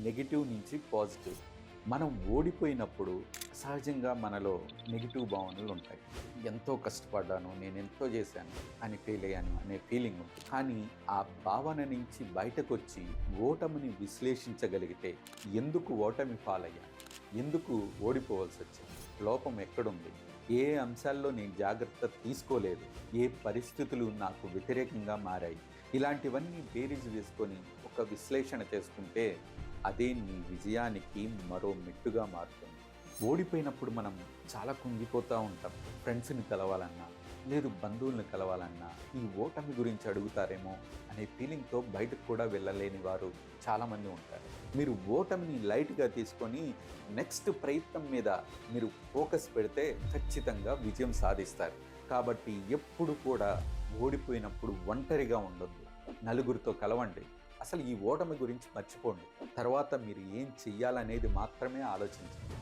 Negative నుంచి positive. మనం ఓడిపోయినప్పుడు సహజంగా మనలో నెగిటివ్ భావనలు ఉంటాయి. ఎంతో కష్టపడ్డాను, నేను ఎంతో చేశాను అని ఫెయిల్ అయ్యాను అనే ఫీలింగ్ ఉంటుంది. కానీ ఆ భావన నుంచి బయటకొచ్చి ఓటమిని విశ్లేషించగలిగితే ఎందుకు ఓటమి పాలయ్యాను, ఎందుకు ఓడిపోవాల్సి వచ్చింది, లోపం ఎక్కడుంది, ఏ అంశాల్లో నేను జాగ్రత్త తీసుకోలేదు, ఏ పరిస్థితులు నాకు వ్యతిరేకంగా మారాయి, ఇలాంటివన్నీ బేరీజు వేసుకొని ఒక విశ్లేషణ చేసుకుంటే అదే నీ విజయానికి మరో మెట్టుగా మారుతుంది. ఓడిపోయినప్పుడు మనం చాలా కుంగిపోతూ ఉంటాం. ఫ్రెండ్స్ని కలవాలన్నా, లేదు బంధువులను కలవాలన్నా ఈ ఓటమి గురించి అడుగుతారేమో అనే ఫీలింగ్తో బయటకు కూడా వెళ్ళలేని వారు చాలామంది ఉంటారు. మీరు ఓటమిని లైట్గా తీసుకొని నెక్స్ట్ ప్రయత్నం మీద మీరు ఫోకస్ పెడితే ఖచ్చితంగా విజయం సాధిస్తారు. కాబట్టి ఎప్పుడు కూడా ఓడిపోయినప్పుడు ఒంటరిగా ఉండొద్దు, నలుగురితో కలవండి. అసలు ఈ ఓటమి గురించి మర్చిపోండి. తర్వాత మీరు ఏం చెయ్యాలనేది మాత్రమే ఆలోచించండి.